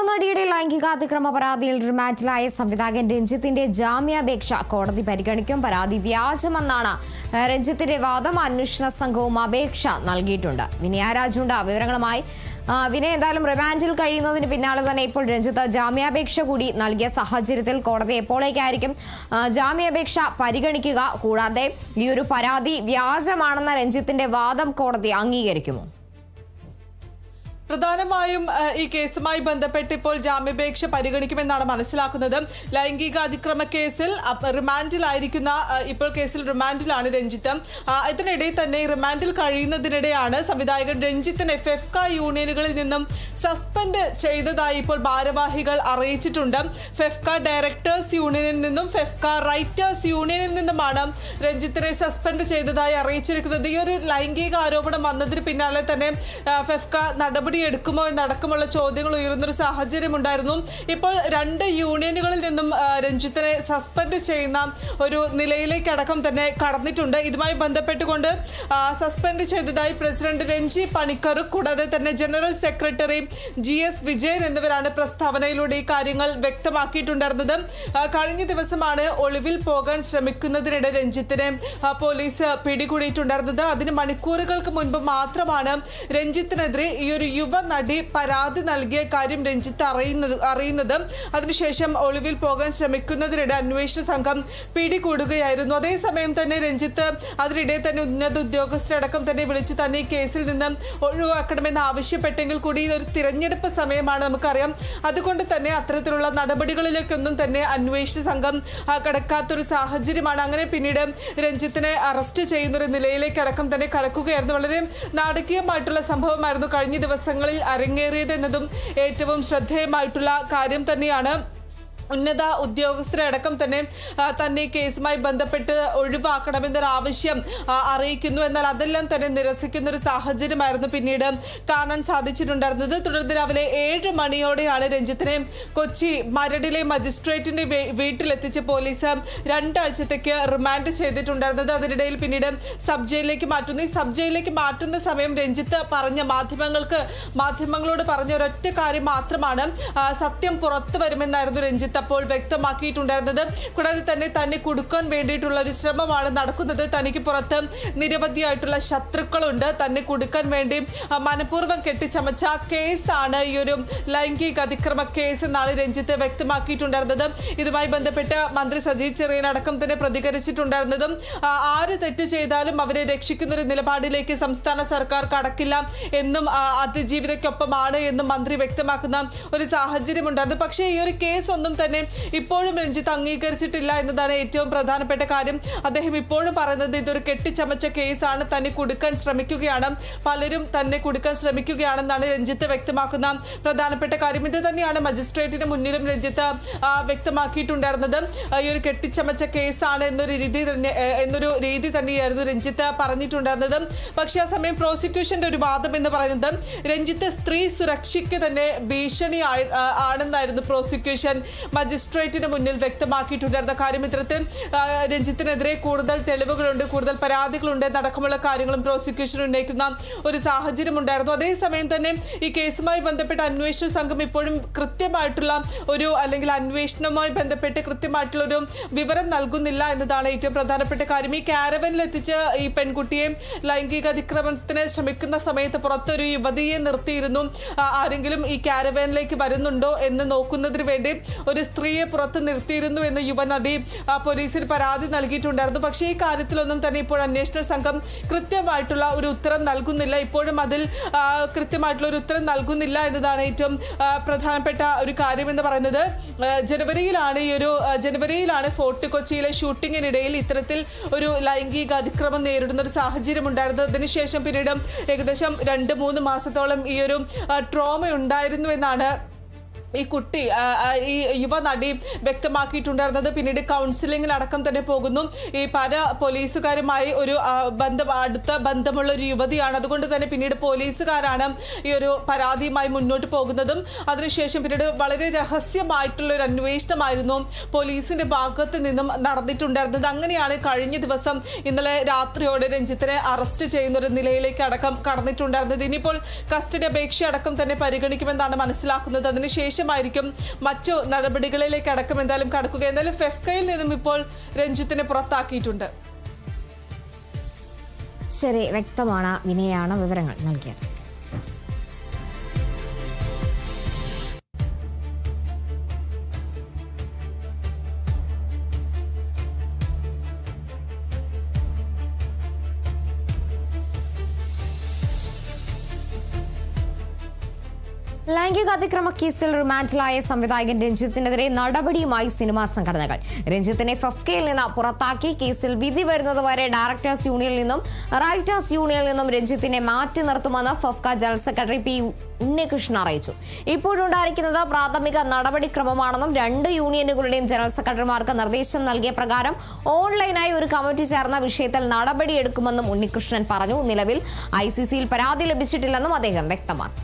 യുവനടിയുടെ ലൈംഗികാതിക്രമ പരാതിയിൽ റിമാൻഡിലായ സംവിധായകൻ രഞ്ജിത്തിന്റെ ജാമ്യാപേക്ഷ കോടതി പരിഗണിക്കും. പരാതി വ്യാജമെന്നാണ് രഞ്ജിത്തിന്റെ വാദം. അന്വേഷണ സംഘവും അപേക്ഷ നൽകിയിട്ടുണ്ട്. വിനയ രാജുണ്ട് വിവരങ്ങളുമായി. വിനയ, എന്തായാലും റിമാൻഡിൽ കഴിയുന്നതിന് പിന്നാലെ തന്നെ ഇപ്പോൾ രഞ്ജിത്ത് ജാമ്യാപേക്ഷ കൂടി നൽകിയ സാഹചര്യത്തിൽ കോടതി എപ്പോഴേക്കായിരിക്കും ജാമ്യാപേക്ഷ പരിഗണിക്കുക? കൂടാതെ ഈ ഒരു പരാതി വ്യാജമാണെന്ന രഞ്ജിത്തിന്റെ വാദം കോടതി അംഗീകരിക്കുമോ? പ്രധാനമായും ഈ കേസുമായി ബന്ധപ്പെട്ട് ഇപ്പോൾ ജാമ്യാപേക്ഷ പരിഗണിക്കുമെന്നാണ് മനസ്സിലാക്കുന്നത്. ലൈംഗിക അതിക്രമ കേസിൽ റിമാൻഡിലായിരിക്കുന്ന ഇപ്പോൾ കേസിൽ റിമാൻഡിലാണ് രഞ്ജിത്ത്. ഇതിനിടെ തന്നെ റിമാൻഡിൽ കഴിയുന്നതിനിടെയാണ് സംവിധായകൻ രഞ്ജിത്തിന് FFK യൂണിയനുകളിൽ നിന്നും സസ്പെൻഡ് ചെയ്തതായി ഇപ്പോൾ ഭാരവാഹികൾ അറിയിച്ചിട്ടുണ്ട്. FFK ഡയറക്ടേഴ്സ് യൂണിയനിൽ നിന്നും FFK റൈറ്റേഴ്സ് യൂണിയനിൽ നിന്നുമാണ് രഞ്ജിത്തിനെ സസ്പെൻഡ് ചെയ്തതായി അറിയിച്ചിരിക്കുന്നത്. ഈ ഒരു ലൈംഗിക ആരോപണം വന്നതിന് പിന്നാലെ തന്നെ FFK നടപടി എടുക്കുമോ എന്നടക്കമുള്ള ചോദ്യങ്ങൾ ഉയർന്നൊരു സാഹചര്യം ഉണ്ടായിരുന്നു. ഇപ്പോൾ 2 യൂണിയനുകളിൽ നിന്നും രഞ്ജിത്തിനെ സസ്പെൻഡ് ചെയ്യുന്ന ഒരു നിലയിലേക്ക് അടക്കം തന്നെ കടന്നിട്ടുണ്ട്. ഇതുമായി ബന്ധപ്പെട്ടുകൊണ്ട് സസ്പെൻഡ് ചെയ്തതായി പ്രസിഡന്റ് രഞ്ജി പണിക്കർ, കൂടാതെ തന്നെ ജനറൽ സെക്രട്ടറി GS വിജയൻ എന്നിവരാണ് പ്രസ്താവനയിലൂടെ ഈ കാര്യങ്ങൾ വ്യക്തമാക്കിയിട്ടുണ്ടായിരുന്നത്. കഴിഞ്ഞ ദിവസമാണ് ഒളിവിൽ പോകാൻ ശ്രമിക്കുന്നതിനിടെ രഞ്ജിത്തിനെ പോലീസ് പിടികൂടിയിട്ടുണ്ടായിരുന്നത്. അതിന് മണിക്കൂറുകൾക്ക് മുൻപ് മാത്രമാണ് രഞ്ജിത്തിനെതിരെ ഈ ഒരു യുവനടി പരാതി നൽകിയ കാര്യം രഞ്ജിത്ത് അറിയുന്നത്. അതിനുശേഷം ഒളിവിൽ പോകാൻ ശ്രമിക്കുന്നതിനിടെ അന്വേഷണ സംഘം പിടികൂടുകയായിരുന്നു. അതേസമയം തന്നെ രഞ്ജിത്ത് അതിനിടെ തന്നെ ഉന്നത ഉദ്യോഗസ്ഥരടക്കം തന്നെ വിളിച്ച് തന്നെ ഈ കേസിൽ നിന്ന് ഒഴിവാക്കണമെന്ന് ആവശ്യപ്പെട്ടെങ്കിൽ കൂടി ഇതൊരു തിരഞ്ഞെടുപ്പ് സമയമാണ്, നമുക്കറിയാം. അതുകൊണ്ട് തന്നെ അത്തരത്തിലുള്ള നടപടികളിലേക്കൊന്നും തന്നെ അന്വേഷണ സംഘം കടക്കാത്തൊരു സാഹചര്യമാണ്. അങ്ങനെ പിന്നീട് രഞ്ജിത്തിനെ അറസ്റ്റ് ചെയ്യുന്നൊരു നിലയിലേക്ക് അടക്കം തന്നെ കടക്കുകയായിരുന്നു. വളരെ നാടകീയമായിട്ടുള്ള സംഭവമായിരുന്നു കഴിഞ്ഞ ദിവസങ്ങളിൽ അരങ്ങേറിയത് എന്നതും ഏറ്റവും ശ്രദ്ധേയമായിട്ടുള്ള കാര്യം തന്നെയാണ്. ഉന്നത ഉദ്യോഗസ്ഥരടക്കം തന്നെ തന്നെ കേസുമായി ബന്ധപ്പെട്ട് ഒഴിവാക്കണമെന്നൊരു ആവശ്യം അറിയിക്കുന്നു. എന്നാൽ അതെല്ലാം തന്നെ നിരസിക്കുന്ന ഒരു സാഹചര്യമായിരുന്നു പിന്നീട് കാണാൻ സാധിച്ചിട്ടുണ്ടായിരുന്നത്. തുടർന്ന് രാവിലെ 7 മണിയോടെയാണ് രഞ്ജിത്തിനെ കൊച്ചി മരടിലെ മജിസ്ട്രേറ്റിന്റെ വീട്ടിലെത്തിച്ച് പോലീസ് 2 ആഴ്ചത്തേക്ക് റിമാൻഡ് ചെയ്തിട്ടുണ്ടായിരുന്നത്. അതിനിടയിൽ പിന്നീട് സബ് ജയിലിലേക്ക് മാറ്റുന്നു. ഈ സബ് ജയിലിലേക്ക് മാറ്റുന്ന സമയം രഞ്ജിത്ത് മാധ്യമങ്ങളോട് പറഞ്ഞ ഒരൊറ്റ കാര്യം മാത്രമാണ്, സത്യം പുറത്തു വരുമെന്നായിരുന്നു രഞ്ജിത്ത് അപ്പോൾ വ്യക്തമാക്കിയിട്ടുണ്ടായിരുന്നത്. കൂടാതെ തന്നെ കൊടുക്കാൻ വേണ്ടിയിട്ടുള്ള ഒരു ശ്രമമാണ് നടക്കുന്നത്. തനിക്ക് പുറത്ത് നിരവധിയായിട്ടുള്ള ശത്രുക്കളുണ്ട്. തന്നെ കൊടുക്കാൻ വേണ്ടി മനഃപൂർവ്വം കെട്ടിച്ചമച്ച കേസാണ് ഈ ഒരു ലൈംഗിക അതിക്രമ കേസ് എന്നാണ് രഞ്ജിത്ത് വ്യക്തമാക്കിയിട്ടുണ്ടായിരുന്നത്. ഇതുമായി ബന്ധപ്പെട്ട് മന്ത്രി സജി ചെറിയൻ അടക്കം തന്നെ പ്രതികരിച്ചിട്ടുണ്ടായിരുന്നതും ആര് തെറ്റ് ചെയ്താലും അവരെ രക്ഷിക്കുന്ന ഒരു നിലപാടിലേക്ക് സംസ്ഥാന സർക്കാർ കടക്കില്ല എന്നും അതിജീവിതയ്ക്കൊപ്പമാണ് എന്നും മന്ത്രി വ്യക്തമാക്കുന്ന ഒരു സാഹചര്യം ഉണ്ടായിരുന്നു. പക്ഷേ ഈ ഒരു കേസ് ഒന്നും തന്നെ ഇപ്പോഴും രഞ്ജിത്ത് അംഗീകരിച്ചിട്ടില്ല എന്നതാണ് ഏറ്റവും പ്രധാനപ്പെട്ട കാര്യം. അദ്ദേഹം ഇപ്പോഴും പറയുന്നത് ഇതൊരു കെട്ടിച്ചമച്ച കേസാണ്, തന്നെ കൊടുക്കാൻ ശ്രമിക്കുകയാണ്, പലരും തന്നെ കൊടുക്കാൻ ശ്രമിക്കുകയാണെന്നാണ് രഞ്ജിത്ത് വ്യക്തമാക്കുന്ന പ്രധാനപ്പെട്ട കാര്യം. ഇത് തന്നെയാണ് മജിസ്ട്രേറ്റിന് മുന്നിലും രഞ്ജിത്ത് വ്യക്തമാക്കിയിട്ടുണ്ടായിരുന്നത്. ഈ ഒരു കെട്ടിച്ചമച്ച കേസാണ് എന്നൊരു രീതി തന്നെയായിരുന്നു രഞ്ജിത്ത് പറഞ്ഞിട്ടുണ്ടായിരുന്നത്. പക്ഷേ ആ സമയം പ്രോസിക്യൂഷന്റെ ഒരു വാദം എന്ന് പറയുന്നത് രഞ്ജിത്ത് സ്ത്രീ സുരക്ഷയ്ക്ക് തന്നെ ഭീഷണി ആണെന്നായിരുന്നു പ്രോസിക്യൂഷൻ മജിസ്ട്രേറ്റിന് മുന്നിൽ വ്യക്തമാക്കിയിട്ടുണ്ടായിരുന്ന കാര്യം. ഇത്തരത്തിൽ രഞ്ജിത്തിനെതിരെ കൂടുതൽ തെളിവുകളുണ്ട്, കൂടുതൽ പരാതികളുണ്ട് എന്നടക്കമുള്ള കാര്യങ്ങളും പ്രോസിക്യൂഷൻ ഉന്നയിക്കുന്ന ഒരു സാഹചര്യം ഉണ്ടായിരുന്നു. അതേസമയം തന്നെ ഈ കേസുമായി ബന്ധപ്പെട്ട അന്വേഷണ സംഘം ഇപ്പോഴും കൃത്യമായിട്ടുള്ള ഒരു അല്ലെങ്കിൽ അന്വേഷണവുമായി ബന്ധപ്പെട്ട് കൃത്യമായിട്ടുള്ള ഒരു വിവരം നൽകുന്നില്ല എന്നതാണ് ഏറ്റവും പ്രധാനപ്പെട്ട കാര്യം. ഈ കാരവനിൽ എത്തിച്ച് ഈ പെൺകുട്ടിയെ ലൈംഗിക അതിക്രമത്തിന് ശ്രമിക്കുന്ന സമയത്ത് പുറത്തൊരു യുവതിയെ നിർത്തിയിരുന്നു. ആരെങ്കിലും ഈ കാരവനിലേക്ക് വരുന്നുണ്ടോ എന്ന് നോക്കുന്നതിന് വേണ്ടി ഒരു സ്ത്രീയെ പുറത്ത് നിർത്തിയിരുന്നു എന്ന് യുവനടി പോലീസിൽ പരാതി നൽകിയിട്ടുണ്ടായിരുന്നു. പക്ഷേ ഈ കാര്യത്തിലൊന്നും തന്നെ ഇപ്പോൾ അന്വേഷണ സംഘം കൃത്യമായിട്ടുള്ള ഒരു ഉത്തരം നൽകുന്നില്ല. ഇപ്പോഴും അതിൽ കൃത്യമായിട്ടുള്ള ഒരു ഉത്തരം നൽകുന്നില്ല എന്നതാണ് ഏറ്റവും പ്രധാനപ്പെട്ട ഒരു കാര്യം എന്ന് പറയുന്നത്. ജനുവരിയിലാണ് ഫോർട്ട് കൊച്ചിയിലെ ഷൂട്ടിങ്ങിനിടയിൽ ഇത്തരത്തിൽ ഒരു ലൈംഗിക അതിക്രമം നേരിടുന്ന ഒരു സാഹചര്യം ഉണ്ടായിരുന്നത്. അതിനുശേഷം പിന്നീട് ഏകദേശം 2-3 മാസത്തോളം ഈ ഒരു ട്രോമ ഉണ്ടായിരുന്നു എന്നാണ് ഈ കുട്ടി ഈ യുവനടി വ്യക്തമാക്കിയിട്ടുണ്ടായിരുന്നത്. പിന്നീട് കൗൺസിലിങ്ങിനടക്കം തന്നെ പോകുന്നു. ഈ പല പോലീസുകാരുമായി ഒരു അടുത്ത ബന്ധമുള്ള ഒരു യുവതിയാണ്. അതുകൊണ്ട് തന്നെ പിന്നീട് പോലീസുകാരാണ് ഈ ഒരു പരാതിയുമായി മുന്നോട്ട് പോകുന്നതും. അതിനുശേഷം പിന്നീട് വളരെ രഹസ്യമായിട്ടുള്ള ഒരു അന്വേഷണമായിരുന്നു പോലീസിന്റെ ഭാഗത്ത് നിന്നും നടന്നിട്ടുണ്ടായിരുന്നത്. അങ്ങനെയാണ് കഴിഞ്ഞ ദിവസം ഇന്നലെ രാത്രിയോടെ രഞ്ജിത്തിനെ അറസ്റ്റ് ചെയ്യുന്ന ഒരു നിലയിലേക്ക് അടക്കം കടന്നിട്ടുണ്ടായിരുന്നത്. ഇനിയിപ്പോൾ കസ്റ്റഡി അപേക്ഷ അടക്കം തന്നെ പരിഗണിക്കുമെന്നാണ് മനസ്സിലാക്കുന്നത്. അതിനുശേഷം ശേഷമായിരിക്കും മറ്റു നടപടികളിലേക്ക് അടക്കം എന്തായാലും കടക്കുക. എന്തായാലും ഫെഫ്കയിൽ നിന്നും ഇപ്പോൾ രഞ്ജിത്തിനെ പുറത്താക്കിയിട്ടുണ്ട്. ശരി, വ്യക്തമാണ്. വിനയാണ് വിവരങ്ങൾ നൽകിയത്. ലൈംഗിക അതിക്രമ കേസിൽ റിമാൻഡിലായ സംവിധായകൻ രഞ്ജിത്തിനെതിരെ നടപടിയുമായി സിനിമാ സംഘടനകൾ. രഞ്ജിത്തിനെ ഫെഫ്കയിൽ നിന്ന് പുറത്താക്കി കേസിൽ വിധി വരുന്നതുവരെ ഡയറക്ടേഴ്സ് യൂണിയനിൽ നിന്നും റൈറ്റേഴ്സ് യൂണിയനിൽ നിന്നും രഞ്ജിത്തിനെ മാറ്റി നിർത്തുമെന്ന് FEFKA general secretary P Unnikrishnan അറിയിച്ചു. ഇപ്പോഴുണ്ടായിരിക്കുന്നത് പ്രാഥമിക നടപടിക്രമമാണെന്നും 2 യൂണിയനുകളുടെയും ജനറൽ സെക്രട്ടറിമാർക്ക് നിർദ്ദേശം നൽകിയ പ്രകാരം ഓൺലൈനായി ഒരു കമ്മിറ്റി ചേർന്ന വിഷയത്തിൽ നടപടിയെടുക്കുമെന്നും ഉണ്ണികൃഷ്ണൻ പറഞ്ഞു. നിലവിൽ ICCയിൽ പരാതി ലഭിച്ചിട്ടില്ലെന്നും അദ്ദേഹം വ്യക്തമാക്കി.